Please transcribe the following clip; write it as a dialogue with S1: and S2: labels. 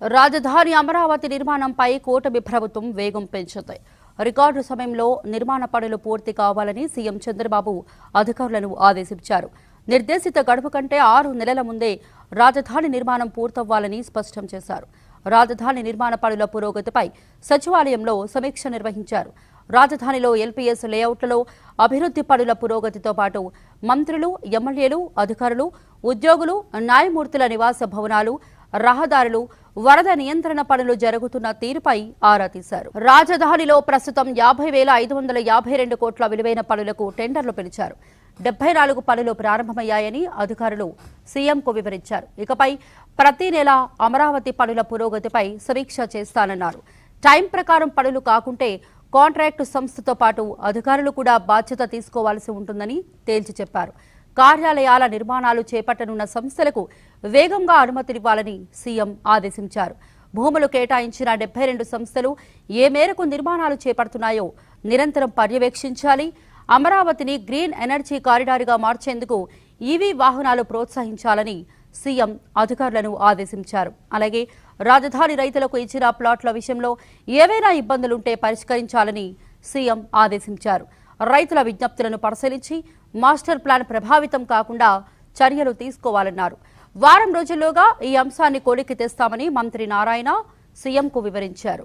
S1: రాజధాని అమరావతి నిర్మాణంపై కూటమి ప్రభుత్వం వేగం పెంచింది. రికార్డు సమయంలో నిర్మాణ పనులు పూర్తి కావాలని సీఎం చంద్రబాబు అధికారులను ఆదేశించారు. నిర్దేశిత గడువు కంటే 6 నెలల ముందే రాజధాని నిర్మాణం పూర్తవ్వాలని స్పష్టం చేశారు. రాజధాని నిర్మాణ పనుల పురోగతిపై సచివాలయంలో సమీక్ష నిర్వహించారు. రాజధానిలో ఎల్పీఎస్ లేఅవుట్లలో అభివృద్ధి పనుల పురోగతితో పాటు మంత్రులు, ఎమ్మెల్యేలు, అధికారులు, ఉద్యోగులు, న్యాయమూర్తుల నివాస భవనాలు, రహదారులు, వరద నియంత్రణ పనులు జరుగుతున్న తీరుపై ఆరా తీశారు. రాజధానిలో ప్రస్తుతం 50,552 కోట్ల విలువైన పనులకు టెండర్లు పిలిచారు. 74 పనులు ప్రారంభమయ్యాయని అధికారులు సీఎంకు వివరించారు. ఇకపై ప్రతి నెల అమరావతి పనుల పురోగతిపై సమీక్ష చేస్తానన్నారు. టైం ప్రకారం పనులు కాకుంటే కాంట్రాక్టు సంస్థతో పాటు అధికారులు కూడా బాధ్యత తీసుకోవాల్సి ఉంటుందని తేల్చి చెప్పారు. కార్యాలయాల నిర్మాణాలు చేపట్టనున్న సంస్థలకు వేగంగా అనుమతినివ్వాలని సీఎం ఆదేశించారు. భూములు కేటాయించిన 72 సంస్థలు ఏ మేరకు నిర్మాణాలు చేపడుతున్నాయో నిరంతరం పర్యవేక్షించాలి. అమరావతిని గ్రీన్ ఎనర్జీ కారిడార్గా మార్చేందుకు ఈవీ వాహనాలు ప్రోత్సహించాలని సీఎం అధికారులను ఆదేశించారు. అలాగే రాజధాని రైతులకు ఇచ్చిన ప్లాట్ల విషయంలో ఏవైనా ఇబ్బందులుంటే పరిష్కరించాలని సీఎం ఆదేశించారు. రైతుల విజ్ఞప్తులను పరిశీలించి మాస్టర్ ప్లాన్ ప్రభావితం కాకుండా చర్యలు తీసుకోవాలన్నారు. వారం రోజుల్లోగా ఈ అంశాన్ని కొలిక్కి తెస్తామని మంత్రి నారాయణ సీఎంకు వివరించారు.